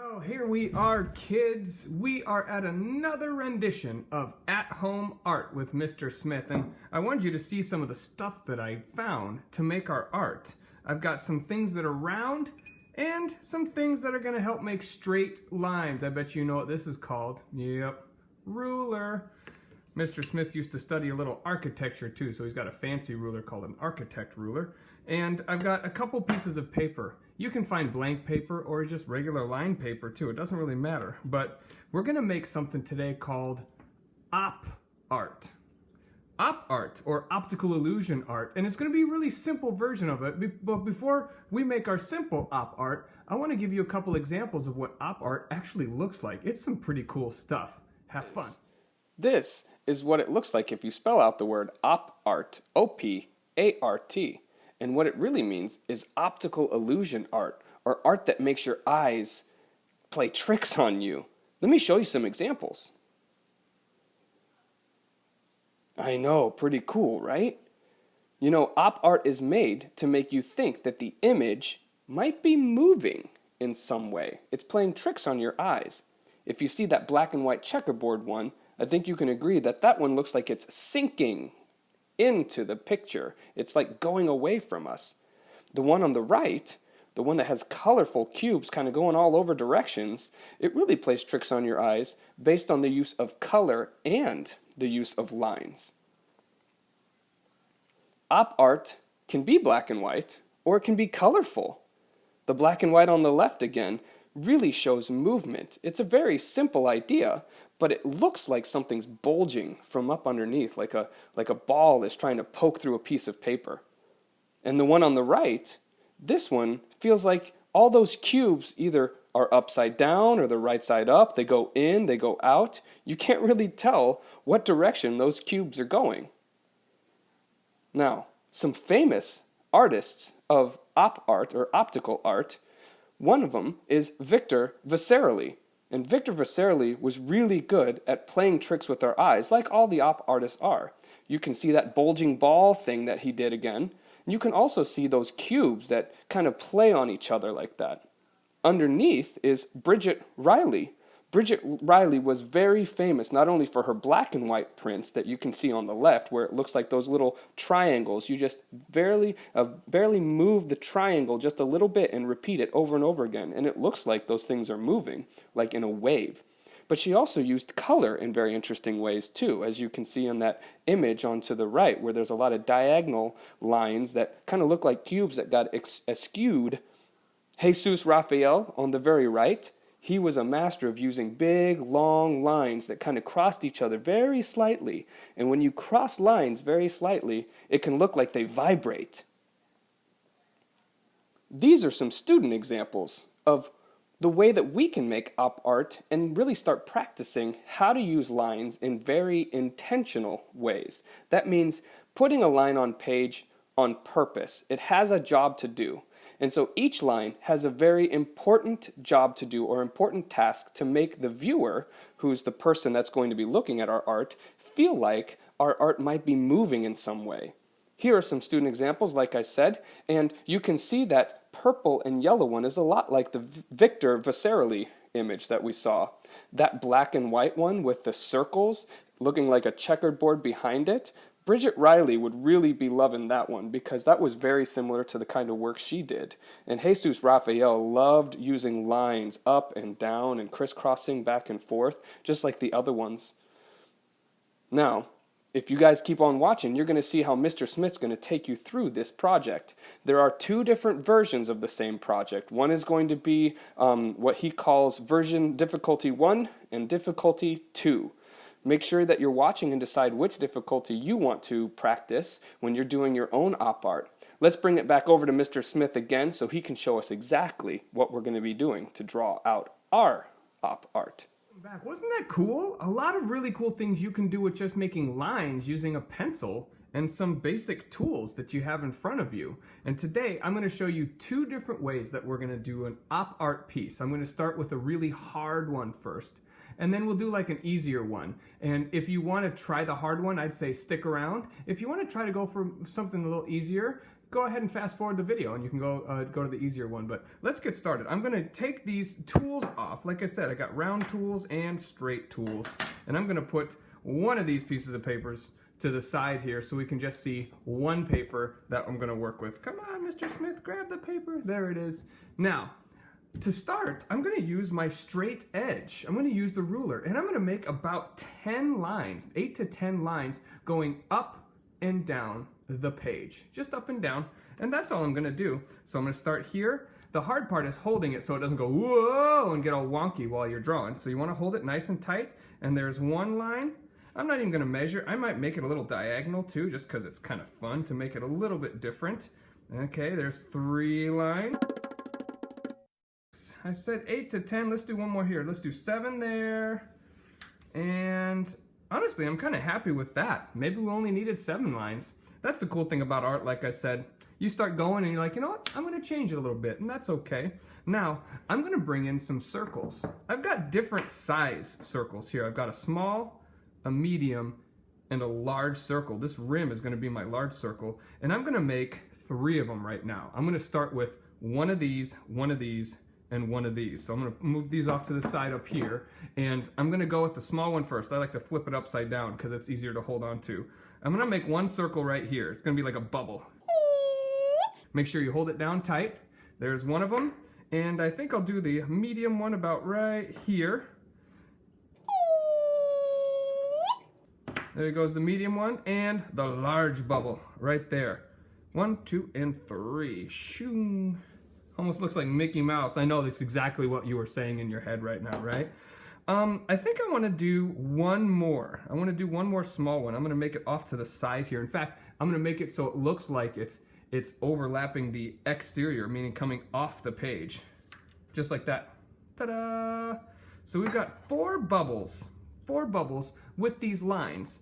Well, here we are, kids. We are at another rendition of At Home Art with Mr. Smith, and I wanted you to see some of the stuff that I found to make our art. I've got some things that are round and some things that are going to help make straight lines. I bet you know what this is called. Yep, ruler. Mr. Smith used to study a little architecture too, so he's got a fancy ruler called an architect ruler. And I've got a couple pieces of paper. You can find blank paper or just regular line paper too. It doesn't really matter. But we're going to make something today called op art. Op art, or optical illusion art. And it's going to be a really simple version of it. But before we make our simple op art, I want to give you a couple examples of what op art actually looks like. It's some pretty cool stuff. Have fun. This is what it looks like if you spell out the word op art, O-P-A-R-T. And what it really means is optical illusion art, or art that makes your eyes play tricks on you. Let me show you some examples. I know, pretty cool, right? You know, op art is made to make you think that the image might be moving in some way. It's playing tricks on your eyes. If you see that black and white checkerboard one, I think you can agree that that one looks like it's sinking into the picture. It's like going away from us. The one on the right, the one that has colorful cubes kind of going all over directions, it really plays tricks on your eyes based on the use of color and the use of lines. Op art can be black and white, or it can be colorful. The black and white on the left again really shows movement. It's a very simple idea, but it looks like something's bulging from up underneath, like a ball is trying to poke through a piece of paper. And the one on the right, this one feels like all those cubes either are upside down or the right side up. They go in, they go out. You can't really tell what direction those cubes are going. Now, some famous artists of op art or optical art, one of them is Vasarely. And Vasarely was really good at playing tricks with our eyes, like all the op artists are. You can see that bulging ball thing that he did again. And you can also see those cubes that kind of play on each other like that. Underneath is Bridget Riley. Bridget Riley was very famous not only for her black and white prints that you can see on the left, where it looks like those little triangles. You just barely move the triangle just a little bit and repeat it over and over again, and it looks like those things are moving, like in a wave. But she also used color in very interesting ways too, as you can see in that image onto the right, where there's a lot of diagonal lines that kind of look like cubes that got askewed. Jesus Raphael on the very right, he was a master of using big, long lines that kind of crossed each other very slightly. And when you cross lines very slightly, it can look like they vibrate. These are some student examples of the way that we can make op art and really start practicing how to use lines in very intentional ways. That means putting a line on page on purpose. It has a job to do. And so each line has a very important job to do or important task to make the viewer, who's the person that's going to be looking at our art, feel like our art might be moving in some way. Here are some student examples, like I said, and you can see that purple and yellow one is a lot like the Vasarely image that we saw. That black and white one with the circles looking like a checkered board behind it, Bridget Riley would really be loving that one because that was very similar to the kind of work she did. And Jesus Raphael loved using lines up and down and crisscrossing back and forth, just like the other ones. Now, if you guys keep on watching, you're going to see how Mr. Smith's going to take you through this project. There are two different versions of the same project. One is going to be what he calls version difficulty 1 and difficulty 2. Make sure that you're watching and decide which difficulty you want to practice when you're doing your own op art. Let's bring it back over to Mr. Smith again so he can show us exactly what we're going to be doing to draw out our op art. Back. Wasn't that cool? A lot of really cool things you can do with just making lines using a pencil and some basic tools that you have in front of you. And today I'm going to show you two different ways that we're going to do an op art piece. I'm going to start with a really hard one first, and then we'll do like an easier one. And if you want to try the hard one, I'd say stick around. If you want to try to go for something a little easier, go ahead and fast forward the video and you can go to the easier one. But let's get started. I'm gonna take these tools off. Like I said, I got round tools and straight tools. And I'm gonna put one of these pieces of papers to the side here so we can just see one paper that I'm gonna work with. Come on, Mr. Smith, grab the paper. There it is. Now, to start, I'm gonna use my straight edge. I'm gonna use the ruler and I'm gonna make about 10 lines, 8 to 10 lines going up and down the page, just up and down. And that's all I'm gonna do. So I'm gonna start here. The hard part is holding it so it doesn't go whoa and get all wonky while you're drawing. So you wanna hold it nice and tight. And there's one line. I'm not even gonna measure. I might make it a little diagonal too, just because it's kind of fun to make it a little bit different. Okay, there's 3 lines. I said 8 to 10. Let's do one more here. Let's do 7 there. And honestly, I'm kind of happy with that. Maybe we only needed 7 lines. That's the cool thing about art, like I said. You start going and you're like, you know what? I'm gonna change it a little bit, and that's okay. Now, I'm gonna bring in some circles. I've got different size circles here. I've got a small, a medium, and a large circle. This rim is gonna be my large circle, and I'm gonna make 3 of them right now. I'm gonna start with one of these, and one of these. So I'm gonna move these off to the side up here, and I'm gonna go with the small one first. I like to flip it upside down because it's easier to hold on to. I'm gonna make one circle right here. It's gonna be like a bubble. Make sure you hold it down tight. There's one of them, and I think I'll do the medium one about right here. There goes the medium one, and the large bubble right there. 1, 2, and 3. Shoo. Almost looks like Mickey Mouse. I know that's exactly what you were saying in your head right now, right? I think I want to do one more. I want to do one more small one. I'm going to make it off to the side here. In fact, I'm going to make it so it looks like it's overlapping the exterior, meaning coming off the page. Just like that. Ta-da! So we've got 4 bubbles with these lines.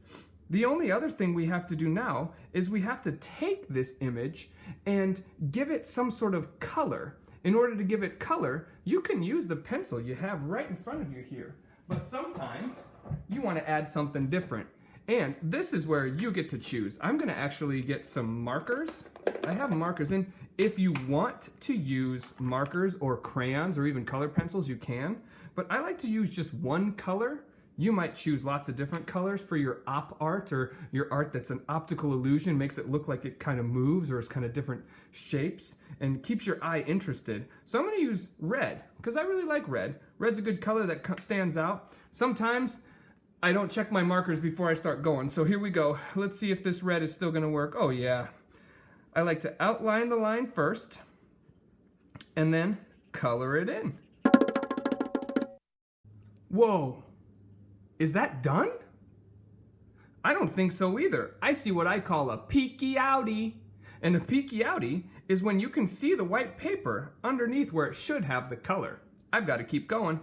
The only other thing we have to do now is we have to take this image and give it some sort of color. In order to give it color, you can use the pencil you have right in front of you here. But sometimes you want to add something different. And this is where you get to choose. I'm going to actually get some markers. I have markers, and if you want to use markers or crayons or even color pencils, you can. But I like to use just one color. You might choose lots of different colors for your op art, or your art that's an optical illusion, makes it look like it kind of moves or is kind of different shapes and keeps your eye interested. So I'm going to use red because I really like red. Red's a good color that stands out. Sometimes I don't check my markers before I start going. So here we go. Let's see if this red is still going to work. Oh yeah. I like to outline the line first and then color it in. Whoa. Is that done? I don't think so either. I see what I call a peeky outie. And a peeky outie is when you can see the white paper underneath where it should have the color. I've got to keep going.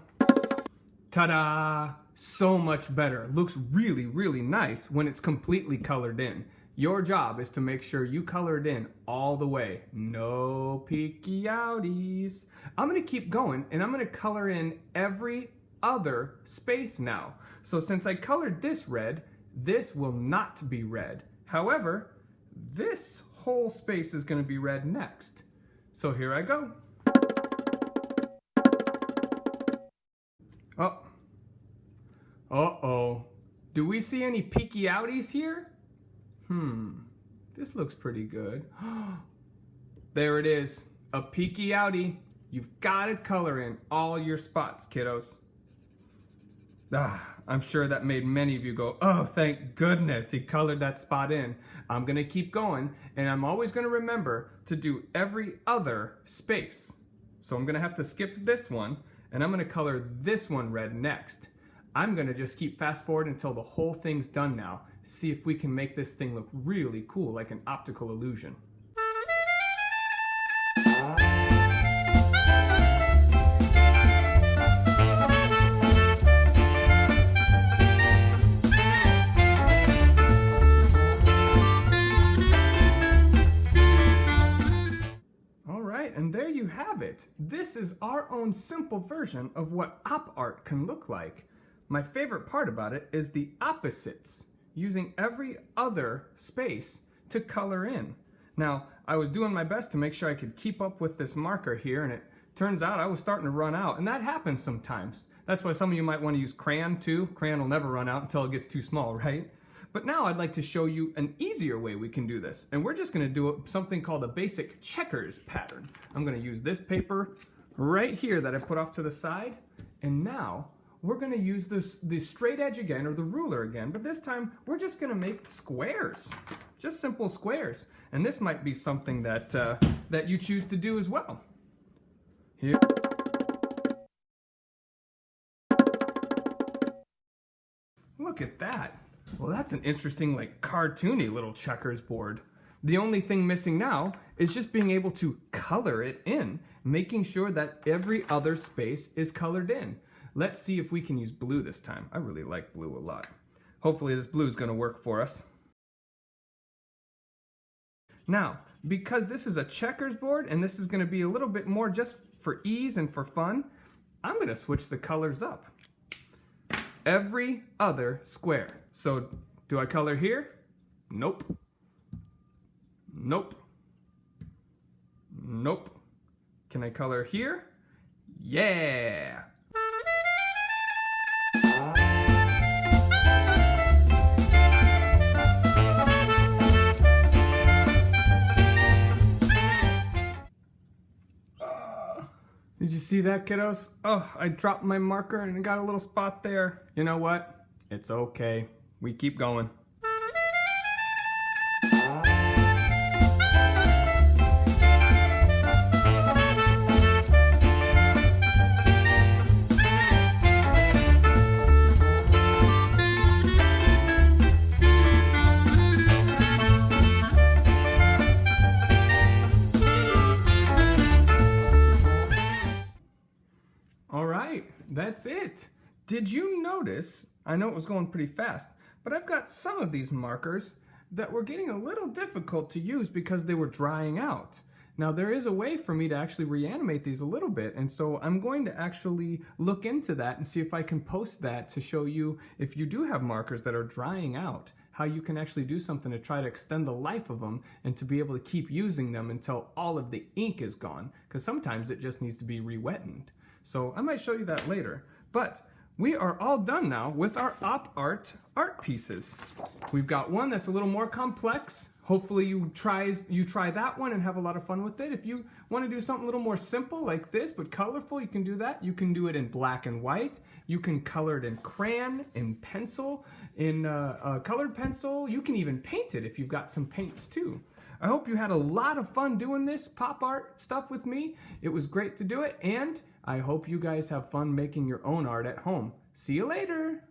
Ta-da! So much better. Looks really, really nice when it's completely colored in. Your job is to make sure you color it in all the way. No peeky outies. I'm going to keep going, and I'm going to color in every other space now. So since I colored this red, this will not be red. However, this whole space is going to be red next. So here I go. Oh. Uh-oh. Do we see any peeky outies here? This looks pretty good. There it is. A peeky outie. You've got to color in all your spots, kiddos. I'm sure that made many of you go, oh, thank goodness he colored that spot in. I'm going to keep going, and I'm always going to remember to do every other space. So I'm going to have to skip this one, and I'm going to color this one red next. I'm going to just keep fast forward until the whole thing's done now. See if we can make this thing look really cool, like an optical illusion. And there you have it. This is our own simple version of what op art can look like. My favorite part about it is the opposites, using every other space to color in. Now, I was doing my best to make sure I could keep up with this marker here, and it turns out I was starting to run out, and that happens sometimes. That's why some of you might want to use crayon too. Crayon will never run out until it gets too small, right? But now I'd like to show you an easier way we can do this. And we're just going to do something called a basic checkers pattern. I'm going to use this paper right here that I put off to the side. And now we're going to use the straight edge again, or the ruler again. But this time we're just going to make squares. Just simple squares. And this might be something that, that you choose to do as well. Here. Look at that. Well, that's an interesting, like, cartoony little checkers board. The only thing missing now is just being able to color it in, making sure that every other space is colored in. Let's see if we can use blue this time. I really like blue a lot. Hopefully this blue is going to work for us. Now, because this is a checkers board and this is going to be a little bit more just for ease and for fun, I'm going to switch the colors up. Every other square. So, do I color here? Nope. Nope. Nope. Can I color here? Yeah! Did you see that, kiddos? Oh, I dropped my marker and it got a little spot there. You know what? It's okay. We keep going. All right, that's it. Did you notice, I know it was going pretty fast, but I've got some of these markers that were getting a little difficult to use because they were drying out. Now there is a way for me to actually reanimate these a little bit, and so I'm going to actually look into that and see if I can post that to show you, if you do have markers that are drying out, how you can actually do something to try to extend the life of them and to be able to keep using them until all of the ink is gone, because sometimes it just needs to be re-wetted. So I might show you that later. But we are all done now with our art pieces. We've got one that's a little more complex. Hopefully you try that one and have a lot of fun with it. If you want to do something a little more simple like this but colorful, you can do that. You can do it in black and white. You can color it in crayon, in pencil, in colored pencil. You can even paint it if you've got some paints too. I hope you had a lot of fun doing this pop art stuff with me. It was great to do it, and I hope you guys have fun making your own art at home. See you later!